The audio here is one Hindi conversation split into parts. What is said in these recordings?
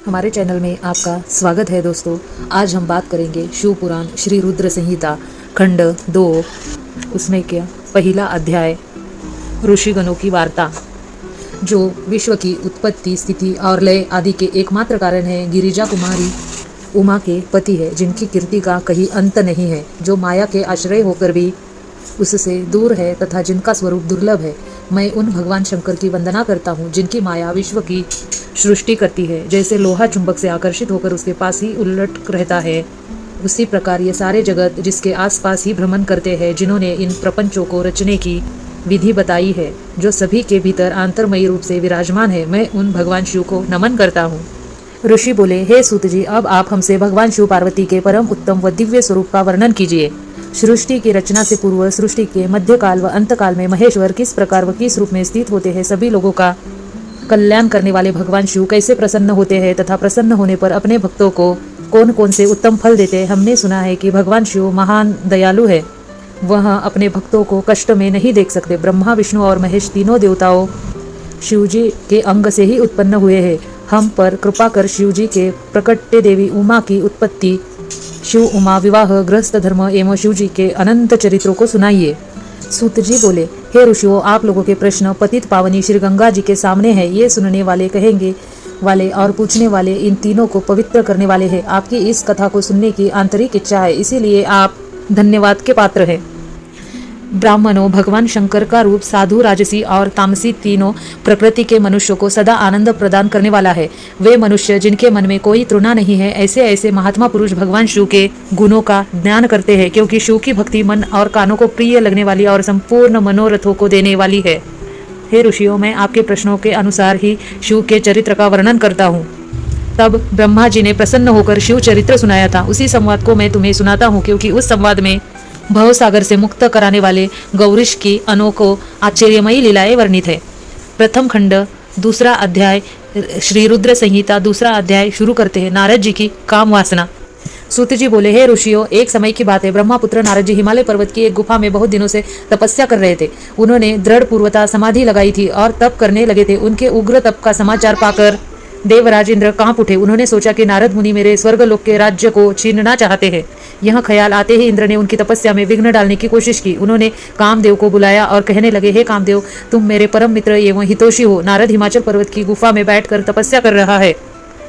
हमारे चैनल में आपका स्वागत है दोस्तों। आज हम बात करेंगे शिव पुराण श्री रुद्र संहिता खंड 2 उसमें क्या पहला अध्याय ऋषिगणों की वार्ता, जो विश्व की उत्पत्ति, स्थिति और लय आदि के एकमात्र कारण है। गिरिजा कुमारी उमा के पति है, जिनकी कीर्ति का कहीं अंत नहीं है, जो माया के आश्रय होकर भी उससे दूर है तथा जिनका स्वरूप दुर्लभ है। मैं उन भगवान शंकर की वंदना करता हूँ, जिनकी माया विश्व की सृष्टि करती है। जैसे लोहा चुंबक से आकर्षित होकर उसके पास ही उलट रहता है, उसी प्रकार ये सारे जगत जिसके आसपास ही भ्रमण करते हैं, जिन्होंने इन प्रपंचों को रचने की विधि बताई है, जो सभी के भीतर आंतरमयी रूप से विराजमान है। मैं उन भगवान शिव को नमन करता हूँ। ऋषि बोले, हे सूत जी, अब आप हमसे भगवान शिव पार्वती के परम उत्तम व दिव्य स्वरूप का वर्णन कीजिए। सृष्टि की रचना से पूर्व, सृष्टि के मध्यकाल व अंतकाल में महेश्वर किस प्रकार व किस रूप में स्थित होते हैं, सभी लोगों का कल्याण करने वाले भगवान शिव कैसे प्रसन्न होते हैं तथा प्रसन्न होने पर अपने भक्तों को कौन कौन से उत्तम फल देते हैं। हमने सुना है कि भगवान शिव महान दयालु है, वह अपने भक्तों को कष्ट में नहीं देख सकते। ब्रह्मा, विष्णु और महेश तीनों देवताओं शिव जी के अंग से ही उत्पन्न हुए हैं। हम पर कृपा कर शिव जी के प्रकट्य देवी उमा की उत्पत्ति, शिव उमा विवाह, गृहस्थ धर्म एवं शिव जी के अनंत चरित्रों को सुनाइए। सूत जी बोले, हे ऋषियों, आप लोगों के प्रश्न पतित पावनी श्री गंगा जी के सामने है। ये सुनने वाले, कहेंगे वाले और पूछने वाले, इन तीनों को पवित्र करने वाले हैं। आपकी इस कथा को सुनने की आंतरिक इच्छा है, इसीलिए आप धन्यवाद के पात्र हैं। ब्राह्मणों, भगवान शंकर का रूप साधु, राजसी और तामसी तीनों प्रकृति के मनुष्यों को सदा आनंद प्रदान करने वाला है। वे मनुष्य जिनके मन में कोई तृष्णा नहीं है, ऐसे ऐसे महात्मा पुरुष भगवान शिव के गुणों का ज्ञान करते हैं, क्योंकि शिव की भक्ति मन और कानों को प्रिय लगने वाली और संपूर्ण मनोरथों को देने वाली है। हे ऋषियों, मैं आपके प्रश्नों के अनुसार ही शिव के चरित्र का वर्णन करता हूँ। तब ब्रह्मा जी ने प्रसन्न होकर शिव चरित्र सुनाया था। उसी संवाद को मैं तुम्हें सुनाता हूँ, क्योंकि उस संवाद में भवसागर से मुक्त कराने वाले गौरीश की अनोखो आश्चर्यमयी लीलाएं वर्णित है। प्रथम खंड दूसरा अध्याय श्री रुद्र संहिता दूसरा अध्याय शुरू करते हैं। नारद जी की काम वासना। सूत जी बोले, हे ऋषियों, एक समय की बात है। ब्रह्मपुत्र नारद जी हिमालय पर्वत की एक गुफा में बहुत दिनों से तपस्या कर रहे थे। उन्होंने दृढ़ पूर्वता समाधि लगाई थी और तप करने लगे थे। उनके उग्र तप का समाचार पाकर देवराज इंद्र कांप उठे। उन्होंने सोचा कि नारद मुनि मेरे स्वर्गलोक के राज्य को छीनना चाहते हैं। यह ख्याल आते ही इंद्र ने उनकी तपस्या में विघ्न डालने की कोशिश की। उन्होंने कामदेव को बुलाया और कहने लगे, हे कामदेव, तुम मेरे परम मित्र एवं हितोषी हो। नारद हिमाचल पर्वत की गुफा में बैठकर तपस्या कर रहा है।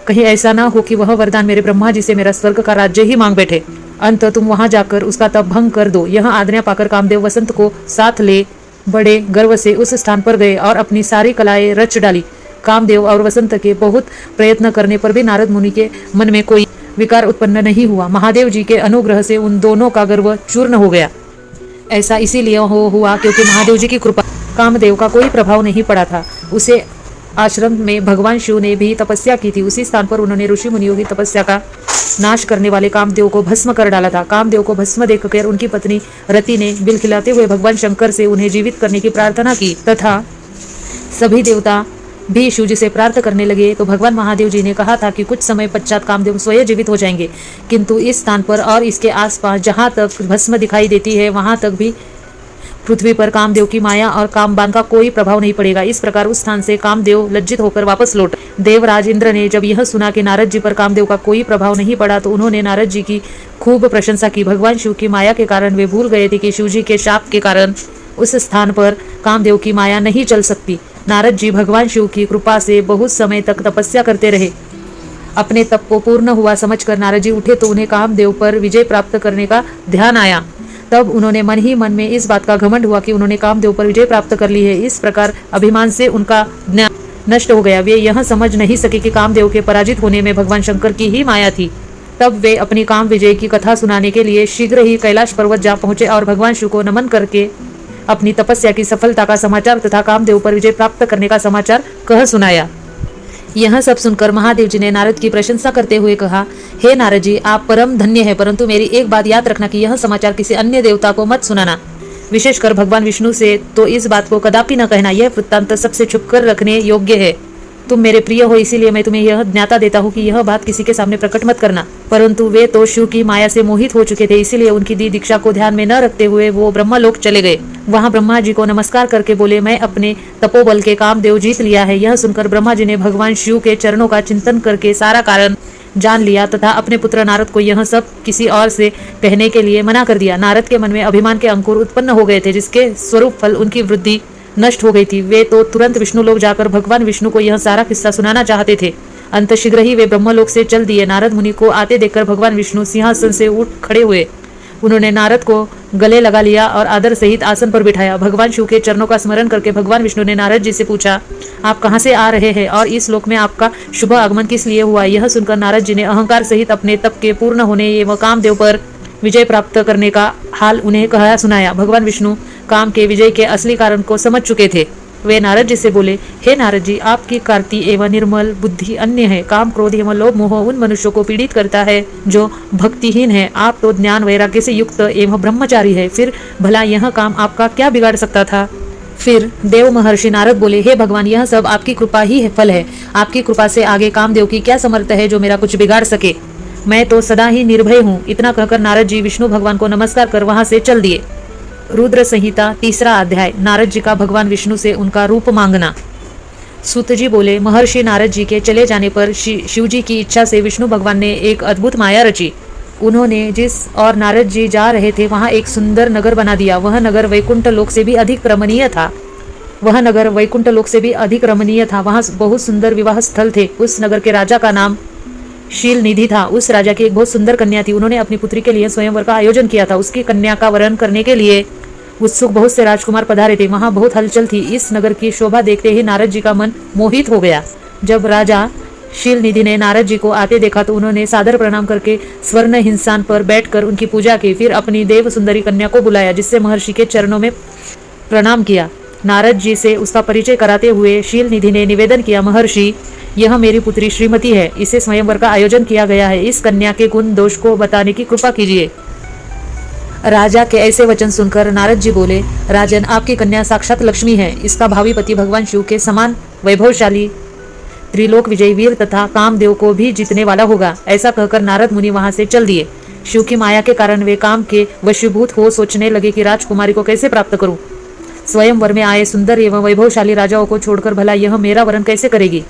कहीं ऐसा ना हो कि वह वरदान मेरे ब्रह्मा जी से मेरा स्वर्ग का राज्य ही मांग बैठे। अंत तुम वहां जाकर उसका तप भंग कर दो। यह आज्ञा पाकर कामदेव वसंत को साथ ले बड़े गर्व से उस स्थान पर गए और अपनी सारी कलाएं रच डाली। कामदेव और वसंत के बहुत प्रयत्न करने पर भी नारद मुनि के मन में कोई विकार उत्पन्न नहीं हुआ। महादेव जी के अनुग्रह से उन दोनों का गर्व चूर्ण हो गया। ऐसा इसीलिए हुआ क्योंकि महादेव जी की कृपा कामदेव का कोई प्रभाव नहीं पड़ा था। उसे आश्रम में भगवान शिव ने भी तपस्या की थी। उसी स्थान पर उन्होंने ऋषि मुनियों की तपस्या का नाश करने वाले कामदेव को भस्म कर डाला था। कामदेव को भस्म देखकर उनकी पत्नी रति ने बिलखिलाते हुए भगवान शंकर से उन्हें जीवित करने की प्रार्थना की तथा सभी देवता भी शिव जी से प्रार्थना करने लगे। तो भगवान महादेव जी ने कहा था कि कुछ समय पश्चात कामदेव स्वयं जीवित हो जाएंगे, किंतु इस स्थान पर और इसके आसपास जहां तक भस्म दिखाई देती है, वहां तक भी पृथ्वी पर कामदेव की माया और कामबान का कोई प्रभाव नहीं पड़ेगा। इस प्रकार उस स्थान से कामदेव लज्जित होकर वापस लौट। देवराज इंद्र ने जब यह सुना कि नारद जी पर कामदेव का कोई प्रभाव नहीं पड़ा, तो उन्होंने नारद जी की खूब प्रशंसा की। भगवान शिव की माया के कारण वे भूल गए थे कि शिव जी के शाप के कारण उस स्थान पर कामदेव की माया नहीं चल सकती। नारद जी भगवान शिव की कृपा से बहुत समय तक तपस्या करते रहे। अपने तप को पूर्ण हुआ समझकर नारद जी उठे तो उन्हें कामदेव पर विजय प्राप्त करने का ध्यान आया। तब उन्होंने मन ही मन में इस बात का घमंड हुआ कि उन्होंने कामदेव पर विजय प्राप्त कर ली है। इस प्रकार अभिमान से उनका ज्ञान नष्ट हो गया। वे यह समझ नहीं सके कि कामदेव के पराजित होने में भगवान शंकर की ही माया थी। तब वे अपनी काम विजय की कथा सुनाने के लिए शीघ्र ही कैलाश पर्वत जा पहुंचे और भगवान शिव को नमन करके अपनी तपस्या की सफलता का समाचार तथा कामदेव पर विजय प्राप्त करने का समाचार कह सुनाया। यह सब सुनकर महादेव जी ने नारद की प्रशंसा करते हुए कहा, हे नारद जी, आप परम धन्य है, परंतु मेरी एक बात याद रखना कि यह समाचार किसी अन्य देवता को मत सुनाना, विशेषकर भगवान विष्णु से तो इस बात को कदापि न कहना। यह वृत्तांत सबसे छुपकर रखने योग्य है। तुम मेरे प्रिय हो, इसीलिए मैं तुम्हें यह ज्ञाता देता हूँ कि यह बात किसी के सामने प्रकट मत करना। परंतु वे तो शिव की माया से मोहित हो चुके थे, इसीलिए उनकी दी दीक्षा को ध्यान में न रखते हुए वो ब्रह्मलोक चले गए। वहाँ ब्रह्मा जी को नमस्कार करके बोले, मैं अपने तपोबल के कामदेव जीत लिया है। यह सुनकर ब्रह्मा जी ने भगवान शिव के चरणों का चिंतन करके सारा कारण जान लिया तथा अपने पुत्र नारद को यह सब किसी और से कहने के लिए मना कर दिया। नारद के मन में अभिमान के अंकुर उत्पन्न हो गए थे, जिसके स्वरूप फल उनकी वृद्धि नष्ट हो गई थी। वे तो तुरंत विष्णु लोक जाकर भगवान विष्णु को यह सारा किस्सा सुनाना चाहते थे। अंत शीघ्र ही वे ब्रह्मलोक से चल दिए। नारद मुनि को आते देखकर भगवान विष्णु सिंहासन से उठ खड़े हुए। उन्होंने नारद को गले लगा लिया और आदर सहित आसन पर बिठाया। भगवान शिव के चरणों का स्मरण करके भगवान विष्णु ने नारद जी से पूछा, आप कहाँ से आ रहे हैं और इस लोक में आपका शुभ आगमन किस लिए हुआ। यह सुनकर नारद जी ने अहंकार सहित अपने तप के पूर्ण होने एवं कामदेव पर विजय प्राप्त करने का हाल उन्हें कहा सुनाया। भगवान विष्णु काम के विजय के असली कारण को समझ चुके थे। वे नारद जी से बोले, हे नारद जी, आपकी कार्ति एवं निर्मल बुद्धि अन्य है। काम क्रोध एवं लोभ मोह उन मनुष्यों को पीड़ित करता है जो भक्तिहीन है। आप तो ज्ञान वैराग्य से युक्त एवं ब्रह्मचारी है, फिर भला यह काम आपका क्या बिगाड़ सकता था। फिर देव महर्षि नारद बोले, हे भगवान, यह सब आपकी कृपा ही फल है। आपकी कृपा से आगे कामदेव की क्या समर्थ है जो मेरा कुछ बिगाड़ सके। मैं तो सदा ही निर्भय हूँ। इतना कहकर नारद जी विष्णु भगवान को नमस्कार कर वहां से चल दिए। रुद्र संहिता 3रा अध्याय। नारद जी का भगवान विष्णु से उनका रूप मांगना। सूत जी बोले, महर्षि नारद जी के चले जाने पर शिव जी की इच्छा से विष्णु भगवान ने एक अद्भुत माया रची। उन्होंने जिस और नारद जी जा रहे थे वहां एक सुंदर नगर बना दिया। वह नगर वैकुंठ लोक से भी अधिक रमणीय था। वहां बहुत सुंदर विवाह स्थल थे। उस नगर के राजा का नाम शील निधि था। उस राजा की एक बहुत सुंदर कन्या थी। उन्होंने अपनी पुत्री के लिए स्वयंवर का आयोजन किया था। उसकी कन्या का वरण करने के लिए उत्सुक बहुत से राजकुमार पधारे थे। वहां बहुत हलचल थी। इस नगर की शोभा देखते ही नारद जी का मन मोहित हो गया। जब राजा शील निधि ने नारद जी को आते देखा तो उन्होंने सादर प्रणाम करके स्वर्ण हिंसान पर बैठकर उनकी पूजा की। फिर अपनी देव सुंदरी कन्या को बुलाया, जिससे महर्षि के चरणों में प्रणाम किया। नारद जी से उसका परिचय कराते हुए शील निधि ने निवेदन किया, महर्षि, यह मेरी पुत्री श्रीमती है। इसे स्वयंवर का आयोजन किया गया है। इस कन्या के गुण दोष को बताने की कृपा कीजिए। राजा के ऐसे वचन सुनकर नारद जी बोले, राजन, आपकी कन्या साक्षात लक्ष्मी है। इसका भावी पति भगवान शिव के समान वैभवशाली, त्रिलोक विजयी वीर तथा कामदेव को भी जीतने वाला होगा। ऐसा कहकर नारद मुनि वहां से चल दिए। शिव की माया के कारण वे काम के वशीभूत हो सोचने लगे कि राजकुमारी को कैसे प्राप्त करूं। स्वयंवर में आए सुंदर एवं वैभवशाली राजाओं को छोड़कर भला यह मेरा वरण कैसे करेगी।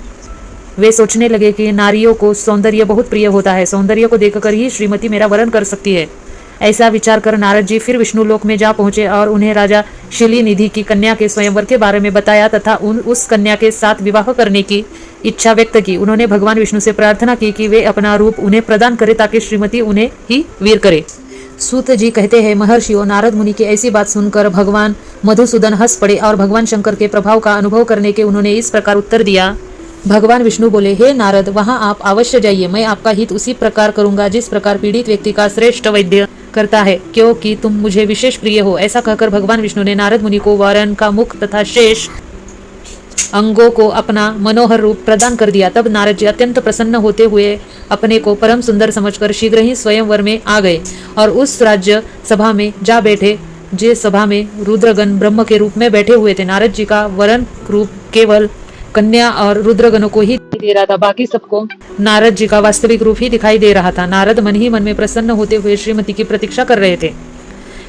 वे सोचने लगे कि नारियों को सौंदर्य बहुत प्रिय होता है। सौंदर्य को देखकर ही श्रीमती मेरा वरण कर सकती है। ऐसा विचार कर नारद जी फिर विष्णु लोक में जा पहुंचे और उन्हें राजा शीली निधि की कन्या के स्वयंवर के बारे में बताया तथा उस कन्या के साथ विवाह करने की इच्छा व्यक्त की। उन्होंने भगवान विष्णु से प्रार्थना की कि वे अपना रूप उन्हें प्रदान करे ताकि श्रीमती उन्हें ही वीर करे। सूत जी कहते हैं, महर्षियों, नारद मुनि की ऐसी बात सुनकर भगवान मधुसूदन हंस पड़े और भगवान शंकर के प्रभाव का अनुभव करने के उन्होंने इस प्रकार उत्तर दिया। भगवान विष्णु बोले, हे नारद, वहां आप अवश्य जाइए। मैं आपका हित उसी प्रकार करूंगा जिस प्रकार पीड़ित व्यक्ति का श्रेष्ठ वैद्य करता है, क्योंकि तुम मुझे विशेष प्रिय हो। ऐसा कहकर भगवान विष्णु ने नारद मुनि को वरण का मुख तथा शेष अंगों को अपना मनोहर रूप प्रदान कर दिया। तब नारद जी अत्यंत प्रसन्न होते हुए अपने को परम सुंदर समझकर शीघ्र ही स्वयंवर में आ गए और उस राज्य सभा में जा बैठे जिस सभा में रुद्रगण ब्रह्म के रूप में बैठे हुए थे। नारद जी का वरण रूप केवल कन्या और रुद्रगणों को ही दे रहा था, बाकी सबको नारद जी का वास्तविक रूप ही दिखाई दे रहा था। नारद मन ही मन में प्रसन्न होते हुए श्रीमती की प्रतीक्षा कर रहे थे।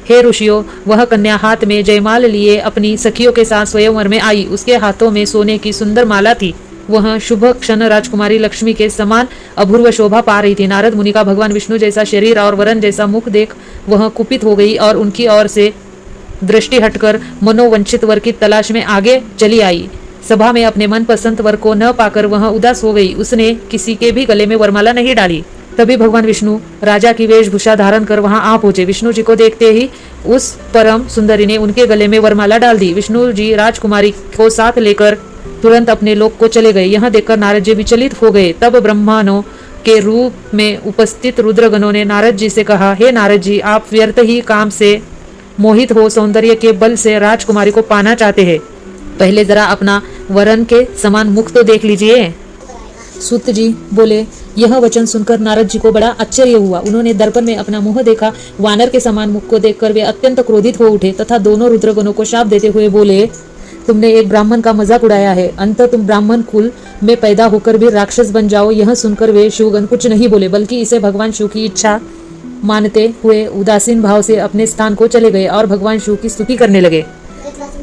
हे ऋषियों, वह कन्या हाथ में जयमाल लिए अपनी सखियों के साथ स्वयंवर में आई। उसके हाथों में सोने की सुंदर माला थी। वह शुभ क्षण राजकुमारी लक्ष्मी के समान अपूर्व शोभा पा रही थी। नारद मुनि का भगवान विष्णु जैसा शरीर और वरण जैसा मुख देख वह कुपित हो गई और उनकी ओर से दृष्टि हटकर मनोवंचित वर की तलाश में आगे चली आई। सभा में अपने मनपसंद वर को न पाकर वह उदास हो गई। उसने किसी के भी गले में वरमाला नहीं डाली। तभी भगवान विष्णु राजा की वेशभूषा धारण कर वहां आ पहुंचे। विष्णु जी को देखते ही उस परम सुंदरी ने उनके गले में वरमाला डाल दी। विष्णु जी राजकुमारी को साथ लेकर तुरंत अपने लोक को चले गए। यह देखकर नारद जी विचलित हो गए। तब ब्रह्मानों के रूप में उपस्थित रुद्रगणों ने नारद जी से कहा, हे नारद जी, आप व्यर्थ ही काम से मोहित हो सौंदर्य के बल से राजकुमारी को पाना चाहते हैं। पहले जरा अपना वरण के समान मुख तो देख लीजिए। सूत जी बोले, यह वचन सुनकर नारद जी को बड़ा आश्चर्य हुआ। उन्होंने दर्पण में अपना मुंह देखा। वानर के समान मुख को देखकर वे अत्यंत क्रोधित हो उठे तथा दोनों रुद्रगणों को शाप देते हुए बोले, तुमने एक ब्राह्मण का मजाक उड़ाया है, अंत तुम ब्राह्मण कुल में पैदा होकर भी राक्षस बन जाओ। यह सुनकर वे शिवगण कुछ नहीं बोले, बल्कि इसे भगवान शिव की इच्छा मानते हुए उदासीन भाव से अपने स्थान को चले गए और भगवान शिव की स्तुति करने लगे।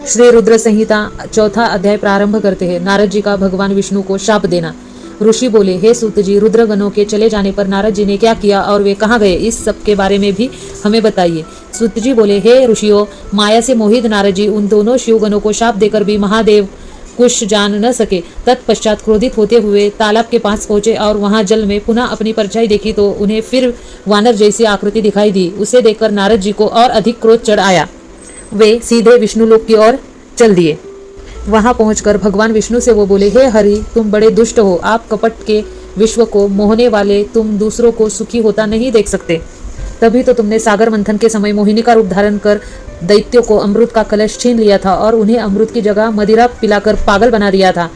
श्री रुद्र संहिता 4वां अध्याय प्रारंभ करते हैं। नारद जी का भगवान विष्णु को शाप देना। ऋषि बोले, हे सूत जी, रुद्रगणों के चले जाने पर नारद जी ने क्या किया और वे कहाँ गए, इस सब के बारे में भी हमें बताइए। सूत जी बोले, हे ऋषियों, माया से मोहित नारद जी उन दोनों शिवगणों को शाप देकर भी महादेव कुछ जान न सके। तत्पश्चात क्रोधित होते हुए तालाब के पास पहुंचे और वहां जल में पुनः अपनी परछाई देखी तो उन्हें फिर वानर जैसी आकृति दिखाई दी। उसे देखकर नारद जी को और अधिक क्रोध चढ़ आया। वे सीधे विष्णुलोक की ओर चल दिए। वहां पहुंचकर भगवान विष्णु से वो बोले, हे हरि, तुम बड़े दुष्ट हो। आप कपट के विश्व को मोहने वाले, तुम दूसरों को सुखी होता नहीं देख सकते। तभी तो तुमने सागर मंथन के समय मोहिनी का रूप धारण कर दैत्यों को अमृत का कलश छीन लिया था और उन्हें अमृत की जगह मदिरा पिलाकर पागल बना दिया था।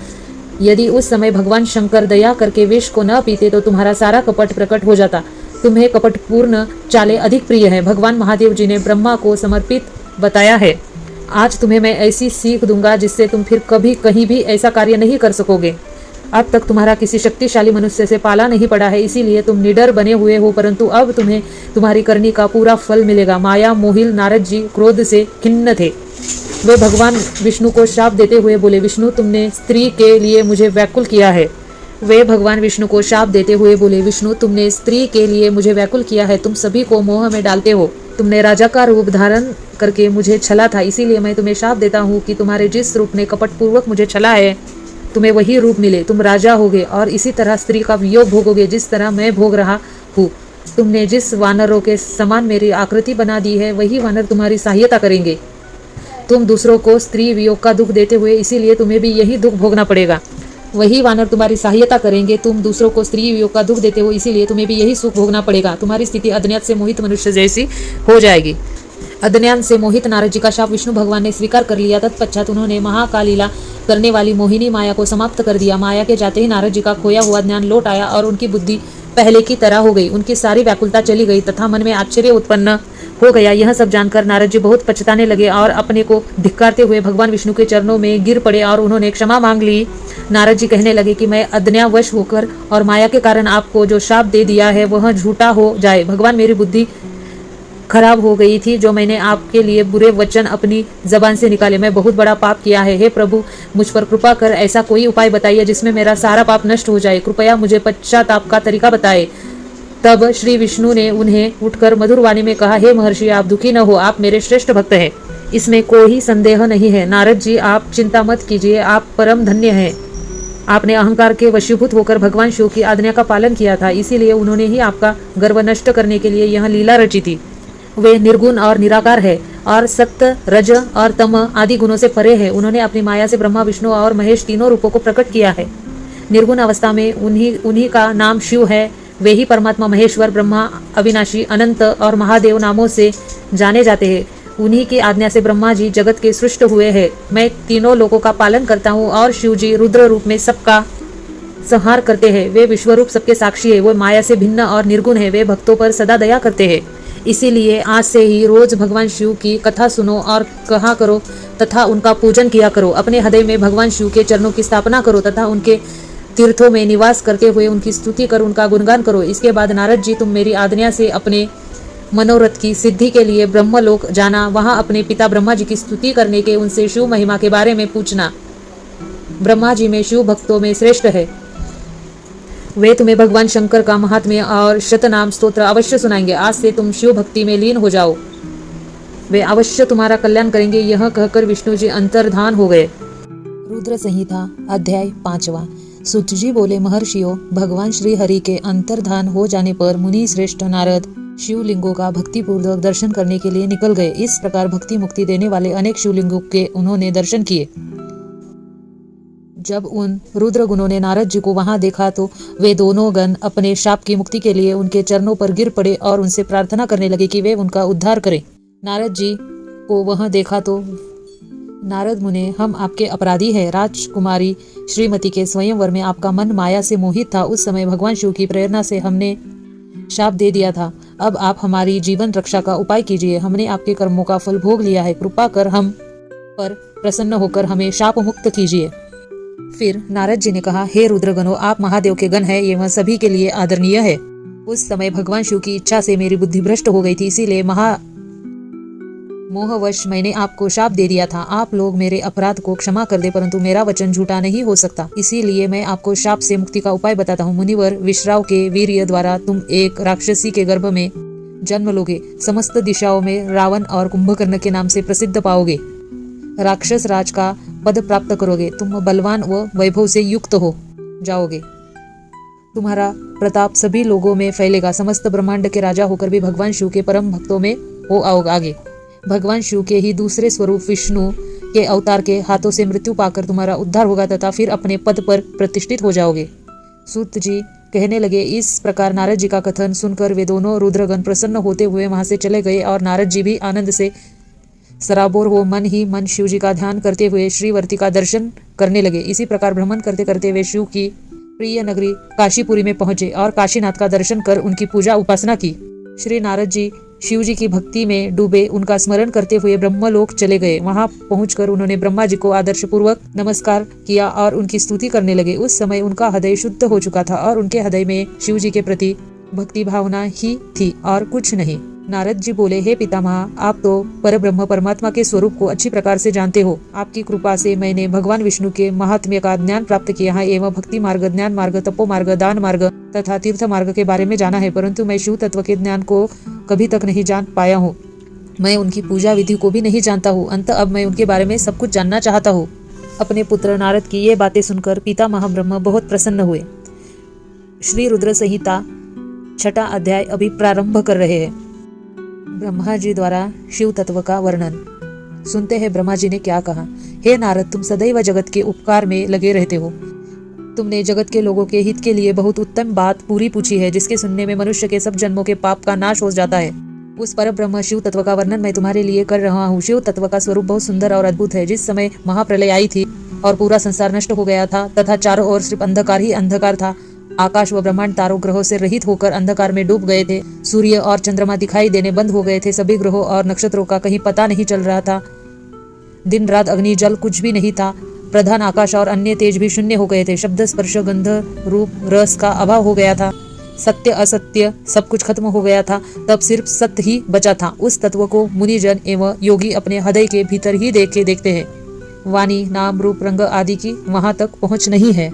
यदि उस समय भगवान शंकर दया करके विष को न पीते तो तुम्हारा सारा कपट प्रकट हो जाता। तुम्हें कपटपूर्ण चालें अधिक प्रिय है। भगवान महादेव जी ने ब्रह्मा को समर्पित बताया है। आज तुम्हें मैं ऐसी सीख दूंगा जिससे तुम फिर कभी कहीं भी ऐसा कार्य नहीं कर सकोगे। अब तक तुम्हारा किसी शक्तिशाली मनुष्य से पाला नहीं पड़ा है, इसीलिए तुम निडर बने हुए हो, परंतु अब तुम्हें तुम्हारी करनी का पूरा फल मिलेगा। माया मोहिल नारद जी क्रोध से खिन्न थे। वे भगवान विष्णु को शाप देते हुए बोले, विष्णु, तुमने स्त्री के लिए मुझे व्याकुल किया है। वे भगवान विष्णु को शाप देते हुए बोले, विष्णु, तुमने स्त्री के लिए मुझे व्याकुल किया है। तुम सभी को मोह में डालते हो। तुमने राजा का रूप धारण करके मुझे छला था, इसीलिए मैं तुम्हें शाप देता हूँ कि तुम्हारे जिस रूप ने कपटपूर्वक मुझे छला है, तुम्हें वही रूप मिले। तुम राजा होगे और इसी तरह स्त्री का वियोग भोगोगे जिस तरह मैं भोग रहा हूँ। तुमने जिस वानरों के समान मेरी आकृति बना दी है, वही वानर तुम्हारी सहायता करेंगे। तुम दूसरों को स्त्री वियोग का दुख देते हुए, इसीलिए तुम्हें भी यही दुख भोगना पड़ेगा। वही वानर तुम्हारी सहायता करेंगे। तुम दूसरों को स्त्री वियोग का दुख देते हो, इसीलिए तुम्हें भी यही सुख भोगना पड़ेगा। तुम्हारी स्थिति अज्ञात से मोहित मनुष्य जैसी हो जाएगी। अज्ञान से मोहित नारद जी का शाप विष्णु भगवान ने स्वीकार कर लिया। तत्पश्चात उन्होंने महाकालीला करने वाली मोहिनी माया को समाप्त कर दिया। माया के जाते ही नारद जी का खोया हुआ ज्ञान लौट आया और उनकी बुद्धि पहले की तरह हो गई। उनकी सारी व्याकुलता चली गई तथा मन में आश्चर्य उत्पन्न हो गया। यह सब जानकर नारद जी बहुत पछताने लगे और अपने को धिक्कारते हुए भगवान विष्णु के चरणों में गिर पड़े और उन्होंने क्षमा मांग ली। नारद जी कहने लगे कि मैं अज्ञावश होकर और माया के कारण आपको जो शाप दे दिया है वह झूठा हो जाए। भगवान, मेरी बुद्धि खराब हो गई थी जो मैंने आपके लिए बुरे वचन अपनी जबान से निकाले। मैं बहुत बड़ा पाप किया है। हे प्रभु, मुझ पर कृपा कर ऐसा कोई उपाय बताइए जिसमें मेरा सारा पाप नष्ट हो जाए। कृपया मुझे पश्चाताप का तरीका बताए। तब श्री विष्णु ने उन्हें उठकर मधुर वाणी में कहा, हे महर्षि, आप दुखी न हो, आप मेरे श्रेष्ठ भक्त हैं, इसमें कोई संदेह नहीं है। नारद जी, आप चिंता मत कीजिए, आप परम धन्य हैं। आपने अहंकार के वशीभूत होकर भगवान शिव की आज्ञा का पालन किया था, इसीलिए उन्होंने ही आपका गर्व नष्ट करने के लिए यह लीला रची थी। वे निर्गुण और निराकार है और सत्य, रज और तम आदि गुणों से परे है। उन्होंने अपनी माया से ब्रह्मा, विष्णु और महेश तीनों रूपों को प्रकट किया है। निर्गुण अवस्था में उन्हीं का नाम शिव है। वे ही परमात्मा महेश्वर, ब्रह्मा, अविनाशी, अनंत और महादेव नामों से जाने जाते हैं। उन्हीं की आज्ञा से ब्रह्मा जी जगत के सृष्ट हुए हैं। मैं तीनों लोगों का पालन करता हूँ और शिव जी रुद्र रूप में सबका संहार करते हैं। वे विश्वरूप सबके साक्षी है। वो माया से भिन्न और निर्गुण है। वे भक्तों पर सदा दया करते हैं। इसीलिए आज से ही रोज भगवान शिव की कथा सुनो और कहा करो तथा उनका पूजन किया करो। अपने हृदय में भगवान शिव के चरणों की स्थापना करो तथा उनके तीर्थों में निवास करते हुए उनकी स्तुति कर उनका गुणगान करो। इसके बाद नारद जी, तुम मेरी आज्ञा से अपने मनोरथ की सिद्धि के लिए ब्रह्मलोक जाना। वहां अपने पिता ब्रह्मा जी की स्तुति करने के उनसे शिव महिमा के बारे में पूछना। ब्रह्मा जी में शिव भक्तों में श्रेष्ठ है। वे तुम्हें भगवान शंकर का महात्म्य और शतनाम स्तोत्र अवश्य सुनाएंगे। आज से तुम शिव भक्ति में लीन हो जाओ, वे अवश्य तुम्हारा कल्याण करेंगे। यह कहकर विष्णु जी अंतर्धान हो गए। रुद्र संहिता अध्याय 5वां। सूत जी बोले, महर्षियों, भगवान श्री हरि के अंतर्धान हो जाने पर मुनि श्रेष्ठ नारद शिवलिंगों का भक्तिपूर्वक दर्शन करने के लिए निकल गए। इस प्रकार भक्ति मुक्ति देने वाले अनेक शिवलिंगों के उन्होंने दर्शन किए। जब उन रुद्र गुणों ने नारद जी को वहां देखा तो वे दोनों गण अपने शाप की मुक्ति के लिए उनके चरणों पर गिर पड़े और उनसे प्रार्थना करने लगे कि वे उनका उद्धार करें। नारद जी को वहां देखा तो नारद मुने, हम आपके अपराधी हैं। राजकुमारी श्रीमती के स्वयंवर में आपका मन माया से मोहित था। उस समय भगवान शिव की प्रेरणा से हमने शाप दे दिया था। अब आप हमारी जीवन रक्षा का उपाय कीजिए। हमने आपके कर्मों का फल भोग लिया है। कृपा कर हम पर प्रसन्न होकर हमें शाप मुक्त कीजिए। फिर नारद जी ने कहा, हे रुद्रगणों, आप महादेव के गण हैं, यह सभी के लिए आदरणीय है। उस समय भगवान शिव की इच्छा से मेरी बुद्धि भ्रष्ट हो गई थी, इसीलिए मोहवश मैंने आपको शाप दे दिया था। आप लोग मेरे अपराध को क्षमा कर दे, परंतु मेरा वचन झूठा नहीं हो सकता, इसीलिए मैं आपको शाप से मुक्ति का उपाय बताता हूँ। मुनिवर विश्राव के वीर्य द्वारा तुम एक राक्षसी के गर्भ में जन्म लोगे। समस्त दिशाओं में रावण और कुंभकर्ण के नाम से प्रसिद्ध पाओगे। राक्षस राज का पद प्राप्त करोगे। तुम बलवान व वैभव से युक्त हो जाओगे। तुम्हारा प्रताप सभी लोगों में फैलेगा। समस्त ब्रह्मांड के राजा होकर भी भगवान शिव के परम भक्तों में हो आओगे आगे। भगवान शिव के ही दूसरे स्वरूप विष्णु के अवतार के हाथों से मृत्यु पाकर तुम्हारा उद्धार होगा तथा फिर अपने पद पर प्रतिष्ठित हो जाओगे। सूत जी कहने लगे। इस प्रकार नारद जी का कथन सुनकर वे दोनों रुद्रगण प्रसन्न होते हुए वहां से चले गए और नारद जी भी आनंद से सराबोर हो मन ही मन शिव जी का ध्यान करते हुए श्रीवर्ती का दर्शन करने लगे। इसी प्रकार भ्रमण करते करते वे शिव की प्रिय नगरी काशीपुरी में पहुंचे और काशीनाथ का दर्शन कर उनकी पूजा उपासना की। श्री नारद जी शिव जी की भक्ति में डूबे उनका स्मरण करते हुए ब्रह्मलोक चले गए। वहां पहुंचकर उन्होंने ब्रह्मा जी को आदर्श पूर्वक नमस्कार किया और उनकी स्तुति करने लगे। उस समय उनका हृदय शुद्ध हो चुका था और उनके हृदय में शिव जी के प्रति भक्ति भावना ही थी और कुछ नहीं। नारद जी बोले, हे पितामह, आप तो परब्रह्म परमात्मा के स्वरूप को अच्छी प्रकार से जानते हो। आपकी कृपा से मैंने भगवान विष्णु के महात्म्य का ज्ञान प्राप्त किया है एवं भक्ति मार्ग, ज्ञान मार्ग, तपो मार्ग, दान मार्ग तथा तीर्थ मार्ग के बारे में जाना है, परंतु मैं शिव तत्व के ज्ञान को कभी तक नहीं जान पाया हूँ। मैं उनकी पूजा विधि को भी नहीं जानता हूँ। अंत अब मैं उनके बारे में सब कुछ जानना चाहता हूँ। अपने पुत्र नारद की ये बातें सुनकर पितामह ब्रह्म बहुत प्रसन्न हुए। श्री रुद्र संहिता 6वां अध्याय अभी प्रारंभ कर रहे हैं। ब्रह्मा जी द्वारा शिव तत्व का वर्णन। सुनते हैं ब्रह्मा जी ने क्या कहा। हे नारद, तुम सदैव जगत के उपकार में लगे रहते हो। तुमने जगत के लोगों के हित के लिए बहुत उत्तम बात पूरी पूछी है, जिसके सुनने में मनुष्य के सब जन्मों के पाप का नाश हो जाता है। उस पर ब्रह्म शिव तत्व का वर्णन मैं तुम्हारे लिए कर रहा हूँ। शिव तत्व का स्वरूप बहुत सुंदर और अद्भुत है। जिस समय महाप्रलय आई थी और पूरा संसार नष्ट हो गया था तथा चारों ओर सिर्फ अंधकार ही अंधकार था, आकाश व ब्रह्मांड तारों ग्रहों से रहित होकर अंधकार में डूब गए थे। सूर्य और चंद्रमा दिखाई देने बंद हो गए थे। सभी ग्रहों और नक्षत्रों का कहीं पता नहीं चल रहा था। दिन रात अग्नि जल कुछ भी नहीं था। प्रधान आकाश और अन्य तेज भी शून्य हो गए थे। शब्द स्पर्श गंध रूप रस का अभाव हो गया था। सत्य असत्य सब कुछ खत्म हो गया था। तब सिर्फ सत्य ही बचा था। उस तत्व को मुनिजन एवं योगी अपने हृदय के भीतर ही देखते हैं। वाणी नाम रूप रंग आदि की वहां तक पहुंच नहीं है।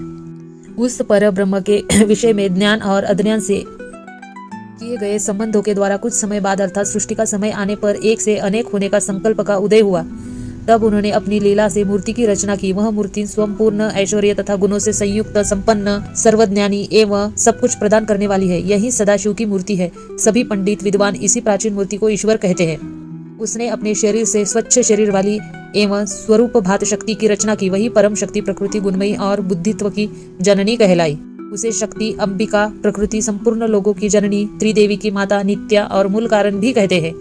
उस पर ब्रह्म के विषय में ज्ञान और अज्ञान से किए गए संबंधों के द्वारा कुछ समय बाद अर्थात सृष्टि का समय आने पर एक से अनेक होने का संकल्प का उदय हुआ। तब उन्होंने अपनी लीला से मूर्ति की रचना की। वह मूर्ति स्वयंपूर्ण ऐश्वर्य तथा गुणों से संयुक्त, संपन्न, सर्वज्ञानी एवं सब कुछ प्रदान करने वाली है। यही सदाशिव की मूर्ति है। सभी पंडित विद्वान इसी प्राचीन मूर्ति को ईश्वर कहते हैं। उसने अपने शरीर से स्वच्छ शरीर वाली एवं स्वरूप भात शक्ति की रचना की। वही परम शक्ति प्रकृति गुणमयी और बुद्धित्व की जननी कहलाई। उसे शक्ति, अंबिका, प्रकृति, संपूर्ण लोगों की जननी, त्रिदेवी की माता, नित्या और मूल कारण भी कहते हैं।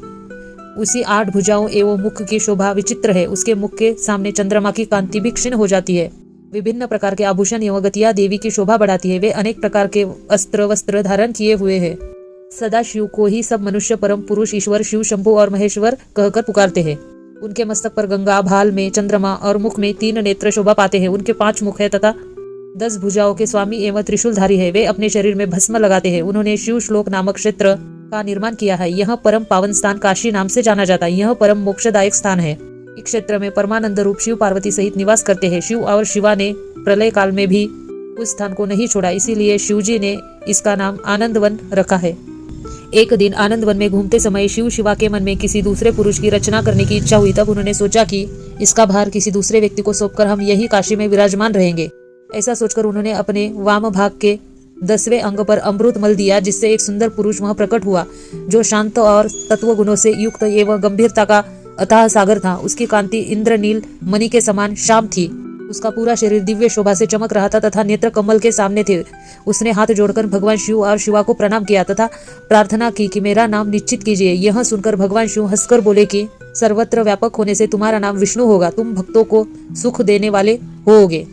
उसी 8 भुजाओं एवं मुख की शोभा विचित्र है। उसके मुख के सामने चंद्रमा की कांति भी क्षीण हो जाती है। विभिन्न प्रकार के आभूषण एवं गतियां देवी की शोभा बढ़ाती है। वे अनेक प्रकार के अस्त्र वस्त्र धारण किए हुए हैं। सदा शिव को ही सब मनुष्य परम पुरुष ईश्वर शिव शंभु और महेश्वर कहकर पुकारते हैं। उनके मस्तक पर गंगा, भाल में चंद्रमा और मुख में 3 नेत्र शोभा पाते हैं। उनके 5 मुख है तथा 10 भुजाओं के स्वामी एवं त्रिशूलधारी है। वे अपने शरीर में भस्म लगाते हैं। उन्होंने शिव श्लोक नामक क्षेत्र का निर्माण किया है। यह परम पावन स्थान काशी नाम से जाना जाता है। यह परम मोक्षदायक स्थान है। इस क्षेत्र में परमानंद रूप शिव पार्वती सहित निवास करते हैं। शिव और शिवा ने प्रलय काल में भी उस स्थान को नहीं छोड़ा, इसीलिए शिव जी ने इसका नाम आनंदवन रखा है। एक दिन आनंदवन में घूमते समय शिव शिवा के मन में किसी दूसरे पुरुष की रचना करने की इच्छा हुई। तब उन्होंने सोचा कि इसका भार किसी दूसरे व्यक्ति को सौंपकर हम यही काशी में विराजमान रहेंगे। ऐसा सोचकर उन्होंने अपने वाम भाग के 10वें अंग पर अमृत मल दिया, जिससे एक सुंदर पुरुष वहां प्रकट हुआ, जो शांत और तत्व गुणों से युक्त एवं गंभीरता का अथाह सागर था। उसकी कांति इंद्रनील मणि के समान श्याम थी। उसका पूरा शरीर दिव्य शोभा से चमक रहा था तथा नेत्र कमल के सामने थे। उसने हाथ जोड़कर भगवान शिव और शिवा को प्रणाम किया तथा प्रार्थना की कि मेरा नाम निश्चित कीजिए। यह सुनकर भगवान शिव हंसकर बोले कि सर्वत्र व्यापक होने से तुम्हारा नाम विष्णु होगा। तुम भक्तों को सुख देने वाले होगे।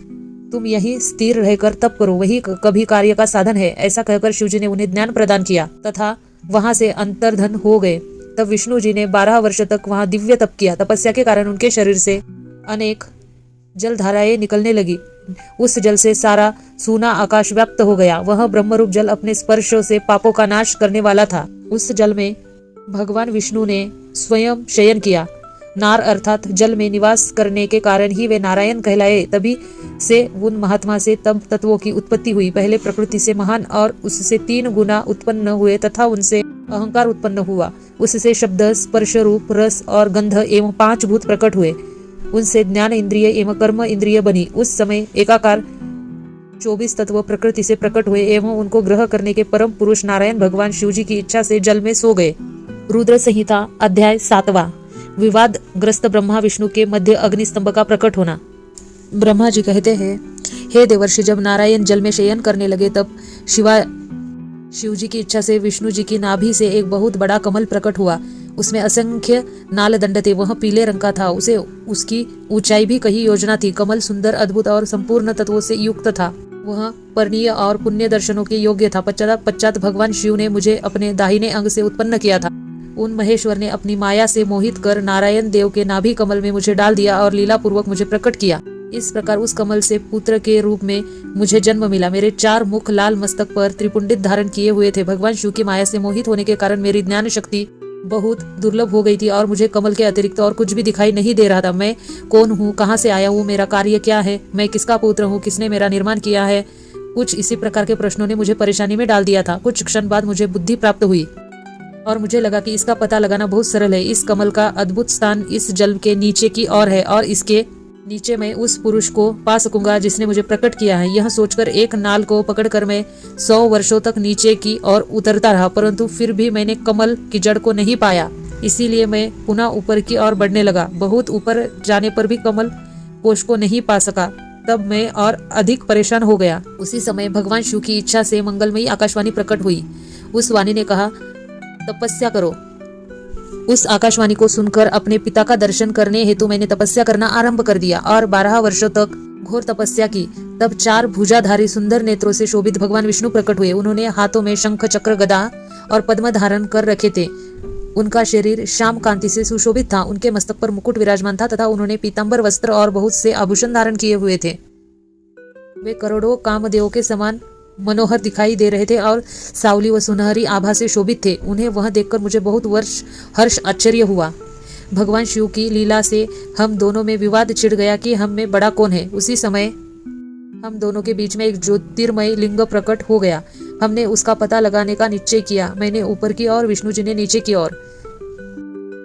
तुम यही स्थिर रहकर तप करो, वही कभी कार्य का साधन है। ऐसा कहकर शिव जी ने उन्हें ज्ञान प्रदान किया तथा वहां से अंतर्धन हो गए। तब विष्णु जी ने 12 वर्ष तक वहां दिव्य तप किया। तपस्या के कारण उनके शरीर से अनेक जलधाराएं निकलने लगी। उस जल से सारा सूना आकाश व्याप्त हो गया। वह ब्रह्मरूप जल अपने स्पर्शों से पापों का नाश करने वाला था। उस जल में भगवान विष्णु ने स्वयं शयन किया। नार अर्थात जल में निवास करने के कारण ही वे नारायण कहलाए। तभी से उन महात्मा से तब तत्वों की उत्पत्ति हुई। पहले प्रकृति से महान और उससे 3 गुना उत्पन्न हुए तथा उनसे अहंकार उत्पन्न हुआ। उससे शब्द, स्पर्श, रूप, रस और गंध एवं 5 भूत प्रकट हुए। उनसे ज्ञान इंद्रिय एवं कर्म इंद्रिय बनी। उस समय एकाकार 24 तत्व प्रकृति से प्रकट हुए एवं उनको ग्रह करने के परम पुरुष नारायण भगवान शिव जी की इच्छा से जल में सो गए। रुद्र संहिता अध्याय 7वां। विवाद ग्रस्त ब्रह्मा विष्णु के मध्य अग्निस्तंभ का प्रकट होना। ब्रह्मा जी कहते हैं, हे देवर्षि, जब नारायण जल में शयन करने लगे तब शिव जी की इच्छा से विष्णु जी की नाभि से एक बहुत बड़ा कमल प्रकट हुआ। उसमें असंख्य नाल दंड थे। वह पीले रंग का था। उसकी ऊंचाई भी कई योजना थी। कमल सुंदर, अद्भुत और संपूर्ण तत्वों से युक्त था। वह परनीय और पुण्य दर्शनों के योग्य था। पश्चात भगवान शिव ने मुझे अपने दाहिने अंग से उत्पन्न किया था। उन महेश्वर ने अपनी माया से मोहित कर नारायण देव के नाभि कमल में मुझे डाल दिया और लीला पूर्वक मुझे प्रकट किया। इस प्रकार उस कमल से पुत्र के रूप में मुझे जन्म मिला। मेरे 4 मुख लाल मस्तक पर त्रिपुंडित धारण किए हुए थे। भगवान शिव की माया से मोहित होने के कारण मेरी ज्ञान शक्ति बहुत दुर्लभ हो गई थी और मुझे कमल के अतिरिक्त और कुछ भी दिखाई नहीं दे रहा था। मैं कौन हूँ, कहाँ से आया हूँ, मेरा कार्य क्या है, मैं किसका पुत्र हूँ, किसने मेरा निर्माण किया है, कुछ इसी प्रकार के प्रश्नों ने मुझे परेशानी में डाल दिया था। कुछ क्षण बाद मुझे बुद्धि प्राप्त हुई और मुझे लगा कि इसका पता लगाना बहुत सरल है। इस कमल का अद्भुत स्थान इस जल के नीचे की ओर है और इसके नीचे मैं उस पुरुष को पा सकूंगा जिसने मुझे प्रकट किया है। यह सोचकर एक नाल को पकड़कर मैं 100 वर्षों तक नीचे की ओर उतरता रहा, परंतु फिर भी मैंने कमल की जड़ को नहीं पाया। इसीलिए मैं पुनः ऊपर की ओर बढ़ने लगा। बहुत ऊपर जाने पर भी कमल कोश को नहीं पा सका। तब मैं और अधिक परेशान हो गया। उसी समय भगवान शिव की इच्छा से मंगलमयी आकाशवाणी प्रकट हुई। उस वाणी ने कहा, तपस्या करो। उस आकाशवाणी को सुनकर अपने पिता का दर्शन करने हेतु मैंने तपस्या करना आरंभ कर दिया और 12 वर्षों तक घोर तपस्या की। तब 4 भुजाधारी सुंदर नेत्रों से शोभित भगवान विष्णु प्रकट हुए। उन्होंने हाथों में शंख, चक्र, गदा और पद्म धारण कर रखे थे। उनका शरीर श्याम कांति से सुशोभित था। उनके मस्तक पर मुकुट विराजमान था तथा उन्होंने पीतांबर वस्त्र और बहुत से आभूषण धारण किए हुए थे। वे करोड़ों कामदेवों के समान मनोहर दिखाई दे रहे थे और सावली व सुनहरी आभा से शोभित थे। उन्हें वह देखकर मुझे बहुत हर्ष आश्चर्य हुआ। भगवान शिव की लीला से हम दोनों में विवाद छिड़ गया कि हम में बड़ा कौन है। उसी समय हम दोनों के बीच में एक ज्योतिर्मय लिंग प्रकट हो गया। हमने उसका पता लगाने का निश्चय किया। मैंने ऊपर की ओर, विष्णु जी ने नीचे की ओर।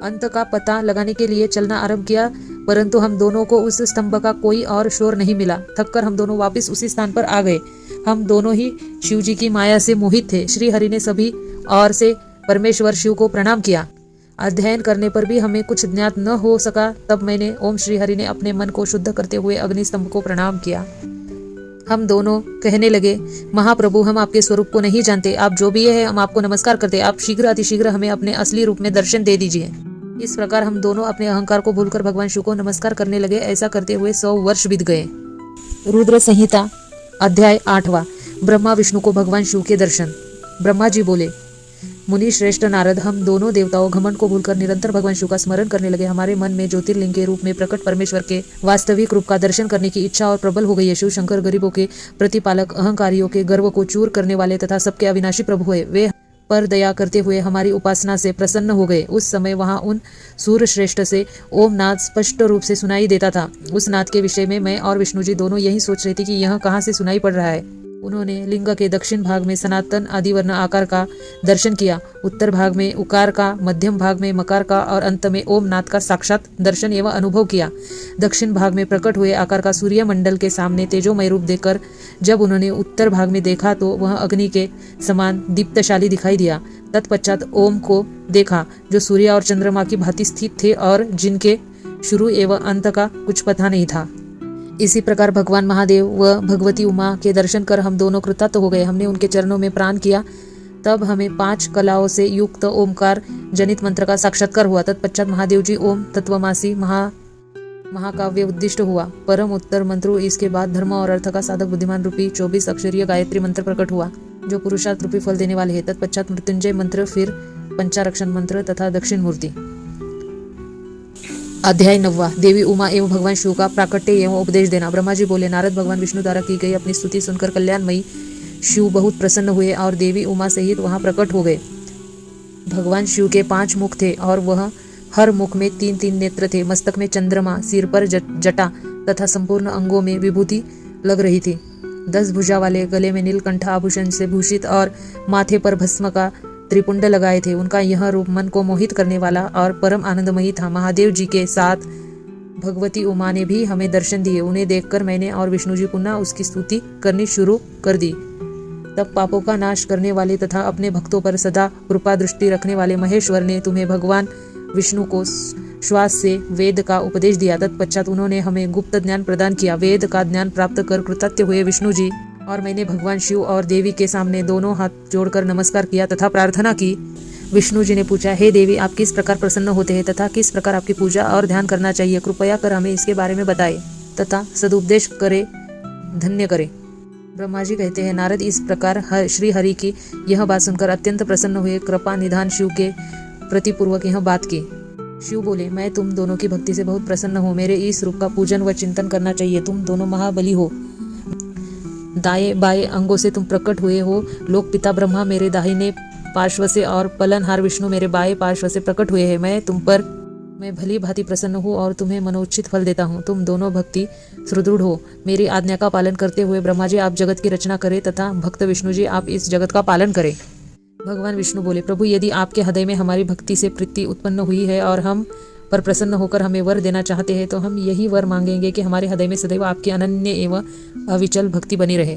अंत का पता लगाने के लिए चलना आरंभ किया, परंतु हम दोनों को उस स्तंभ का कोई और शोर नहीं मिला। थककर हम दोनों वापस उसी स्थान पर आ गए। हम दोनों ही शिव जी की माया से मोहित थे। श्री हरि ने सभी ओर से परमेश्वर शिव को प्रणाम किया। अध्ययन करने पर भी हमें कुछ ज्ञात न हो सका। तब मैंने ओम श्री हरि ने अपने मन को शुद्ध करते हुए अग्निस्तंभ को प्रणाम किया। हम दोनों कहने लगे, महाप्रभु, हम आपके स्वरूप को नहीं जानते। आप जो भी है, हम आपको नमस्कार करते। आप शीघ्र अतिशीघ्र हमें अपने असली रूप में दर्शन दे दीजिए। इस प्रकार हम दोनों अपने अहंकार को भूलकर भगवान शिव को नमस्कार करने लगे। ऐसा करते हुए 100 वर्ष बीत गए। रुद्र संहिता अध्याय 8वां। ब्रह्मा विष्णु को भगवान शिव के दर्शन। ब्रह्मा जी बोले, मुनि श्रेष्ठ नारद, हम दोनों देवताओं घमंड को भूलकर निरंतर भगवान शिव का स्मरण करने लगे। हमारे मन में ज्योतिर्लिंग के रूप में प्रकट परमेश्वर के वास्तविक रूप का दर्शन करने की इच्छा और प्रबल हो गई है। शिव शंकर गरीबों के प्रतिपालक, अहंकारियों के गर्व को चूर करने वाले तथा सबके अविनाशी प्रभु है। वे पर दया करते हुए हमारी उपासना से प्रसन्न हो गए। उस समय वहां उन सूर्य श्रेष्ठ से ओम नाद स्पष्ट रूप से सुनाई देता था। उस नाद के विषय में मैं और विष्णु जी दोनों यही सोच रहे थे कि यह कहाँ से सुनाई पड़ रहा है। उन्होंने लिंग के दक्षिण भाग में सनातन आदिवर्ण आकार का दर्शन किया, उत्तर भाग में उकार का, मध्यम भाग में मकार का और अंत में ओम नाद का साक्षात दर्शन एवं अनुभव किया। दक्षिण भाग में प्रकट हुए आकार का सूर्य मंडल के सामने तेजोमय रूप देखकर जब उन्होंने उत्तर भाग में देखा तो वह अग्नि के समान दीप्तशाली दिखाई दिया। तत्पश्चात ओम को देखा जो सूर्य और चंद्रमा की भांति स्थित थे और जिनके शुरू एवं अंत का कुछ पता नहीं था। इसी प्रकार भगवान महादेव व भगवती उमा के दर्शन कर हम दोनों कृतार्थ हो गए। हमने उनके चरणों में प्राण किया। तब हमें 5 कलाओं से युक्त ओमकार जनित मंत्र का साक्षात्कार हुआ। तत्पश्चात महादेव जी ओम तत्वमासी महाकाव्य उद्दिष्ट हुआ। परम उत्तर मंत्र, इसके बाद धर्म और अर्थ का साधक बुद्धिमान रूपी 24 अक्षरीय गायत्री मंत्र प्रकट हुआ जो पुरुषार्थ रूपी फल देने वाले है। तत्पश्चात मृत्युंजय मंत्र, फिर पंचारक्षण मंत्र तथा दक्षिण मूर्ति। अध्याय 9 देवी उमा एवं भगवान शिव का प्राकट्य एवं उपदेश देना। ब्रह्मा जी बोले, नारद भगवान विष्णु द्वारा की गई अपनी स्तुति सुनकर कल्याणमयी शिव बहुत प्रसन्न हुए और देवी उमा सहित वहां प्रकट हो गए। भगवान शिव के 5 मुख थे और वह हर मुख में 3-3 नेत्र थे। मस्तक में चंद्रमा, सिर पर जटा तथा संपूर्ण अंगों में विभूति लग रही थी। 10 भुजा वाले, गले में नीलकंठ आभूषण से भूषित और माथे पर भस्म का त्रिपुंड लगाए थे। उनका यह रूप मन को मोहित करने वाला और परम आनंदमयी था। महादेव जी के साथ भगवती उमा ने भी हमें दर्शन दिए। उन्हें देखकर मैंने और विष्णु जी पुनः उसकी स्तुति करनी शुरू कर दी। तब पापों का नाश करने वाले तथा अपने भक्तों पर सदा कृपा दृष्टि रखने वाले महेश्वर ने तुम्हें भगवान विष्णु को श्वास से वेद का उपदेश दिया। तत्पश्चात उन्होंने हमें गुप्त ज्ञान प्रदान किया। वेद का ज्ञान प्राप्त कर कृतज्ञ हुए विष्णु जी और मैंने भगवान शिव और देवी के सामने दोनों हाथ जोड़कर नमस्कार किया तथा प्रार्थना की। विष्णु जी ने पूछा, हे देवी, आप किस प्रकार प्रसन्न होते हैं तथा किस प्रकार आपकी पूजा और ध्यान करना चाहिए? कृपया कर हमें इसके बारे में बताएं तथा सदुपदेश करे, धन्य करे। ब्रह्मा जी कहते हैं, नारद इस प्रकार श्री हरि की यह बात सुनकर अत्यंत प्रसन्न हुए। कृपा निधान शिव के प्रतिपूर्वक यह बात की। शिव बोले, मैं तुम दोनों की भक्ति से बहुत प्रसन्न हूँ। मेरे इस रूप का पूजन व चिंतन करना चाहिए। तुम दोनों महाबली हो। दाएं बाएं अंगों से तुम प्रकट हुए हो। लोक पिता ब्रह्मा मेरे दाहिने पार्श्व से और पलनहार विष्णु मेरे बाएं पार्श्व से प्रकट हुए हैं। मैं तुम पर भली भांति प्रसन्न हूँ और तुम्हें मनोचित फल देता हूँ। तुम दोनों भक्ति सुदृढ़ हो। मेरी आज्ञा का पालन करते हुए ब्रह्मा जी आप जगत की रचना करें तथा भक्त विष्णु जी आप इस जगत का पालन करें। भगवान विष्णु बोले, प्रभु, यदि आपके हृदय में हमारी भक्ति से प्रीति उत्पन्न हुई है और हम पर प्रसन्न होकर हमें वर देना चाहते हैं तो हम यही वर मांगेंगे कि हमारे हृदय में सदैव आपकी अनन्य एवं अविचल भक्ति बनी रहे।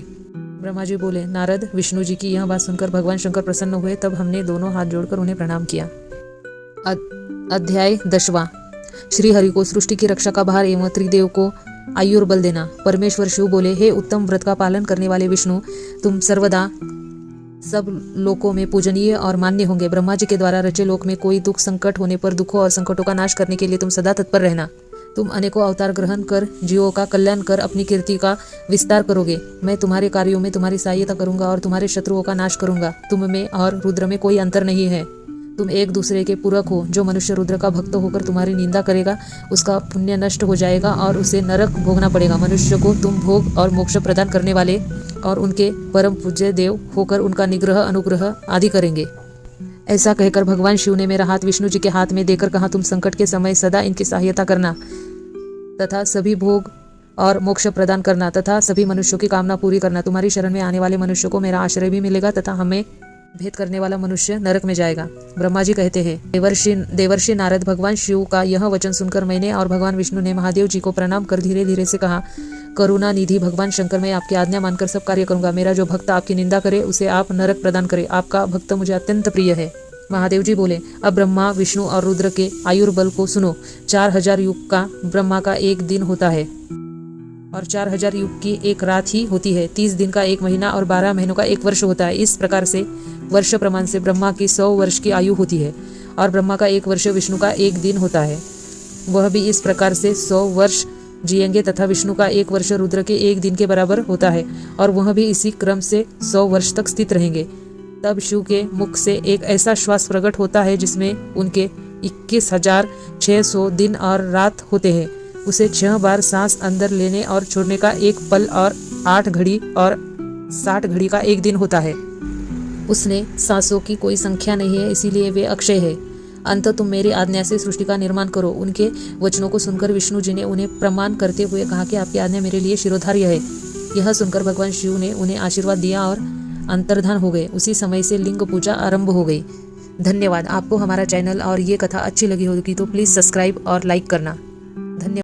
ब्रह्मा जी बोले, नारद, विष्णु जी की यह बात सुनकर भगवान शंकर प्रसन्न हुए। तब हमने दोनों हाथ जोड़कर उन्हें प्रणाम किया। अध्याय 10 श्री हरि को सृष्टि की रक्षा का भार एवं त्रिदेव को आयुर्बल देना। परमेश्वर शिव बोले, हे उत्तम व्रत का पालन करने वाले विष्णु, तुम सर्वदा सब लोकों में पूजनीय और मान्य होंगे। ब्रह्मा जी के द्वारा रचे लोक में कोई दुख संकट होने पर दुखों और संकटों का नाश करने के लिए तुम सदा तत्पर रहना। तुम अनेकों अवतार ग्रहण कर जीवों का कल्याण कर अपनी कीर्ति का विस्तार करोगे। मैं तुम्हारे कार्यों में तुम्हारी सहायता करूंगा और तुम्हारे शत्रुओं का नाश करूंगा। तुम में और रुद्र में कोई अंतर नहीं है। तुम एक दूसरे के पूरक हो। जो मनुष्य रुद्र का भक्त होकर तुम्हारी निंदा करेगा उसका पुण्य नष्ट हो जाएगा और उसे नरक भोगना पड़ेगा। मनुष्य को तुम भोग और मोक्ष प्रदान करने वाले और उनके परम पूज्य देव होकर उनका निग्रह अनुग्रह आदि करेंगे। ऐसा कहकर भगवान शिव ने मेरा हाथ विष्णु जी के हाथ में देकर कहा, तुम संकट के समय सदा इनकी सहायता करना तथा सभी भोग और मोक्ष प्रदान करना तथा सभी मनुष्यों की कामना पूरी करना। तुम्हारी शरण में आने वाले मनुष्यों को मेरा आश्रय भी मिलेगा तथा हमें भेद करने वाला मनुष्य नरक में जाएगा। ब्रह्मा जी कहते हैं, देवर्षि नारद, भगवान शिव का यह वचन सुनकर मैंने और भगवान विष्णु ने महादेव जी को प्रणाम कर धीरे धीरे से कहा, करुणा निधि भगवान शंकर, मैं आपकी आज्ञा मानकर सब कार्य करूंगा। मेरा जो भक्त आपकी निंदा करे उसे आप नरक प्रदान करें। आपका भक्त मुझे अत्यंत प्रिय है। महादेव जी बोले, अब ब्रह्मा विष्णु और रुद्र के आयुर्बल को सुनो। 4000 युग का ब्रह्मा का एक दिन होता है और 4000 युग की एक रात ही होती है। 30 दिन का एक महीना और 12 महीनों का एक वर्ष होता है। इस प्रकार से वर्ष प्रमाण से ब्रह्मा की 100 वर्ष की आयु होती है और ब्रह्मा का एक वर्ष विष्णु का एक दिन होता है। वह भी इस प्रकार से 100 वर्ष जिएंगे तथा विष्णु का एक वर्ष रुद्र के एक दिन के बराबर होता है और वह भी इसी क्रम से 100 वर्ष तक स्थित रहेंगे। तब शिव के मुख से एक ऐसा श्वास प्रकट होता है जिसमें उनके 21,600 दिन और रात होते हैं। उसे 6 बार सांस अंदर लेने और छोड़ने का एक पल और 8 घड़ी और 60 घड़ी का एक दिन होता है। उसने सांसों की कोई संख्या नहीं है, इसीलिए वे अक्षय है। अंत तुम मेरी आज्ञा से सृष्टि का निर्माण करो। उनके वचनों को सुनकर विष्णु जी ने उन्हें प्रमाण करते हुए कहा कि आपकी आज्ञा मेरे लिए शिरोधार्य है। यह सुनकर भगवान शिव ने उन्हें आशीर्वाद दिया और अंतर्धान हो गए। उसी समय से लिंग पूजा आरंभ हो गई। धन्यवाद। आपको हमारा चैनल और ये कथा अच्छी लगी होगी तो प्लीज़ सब्सक्राइब और लाइक करना।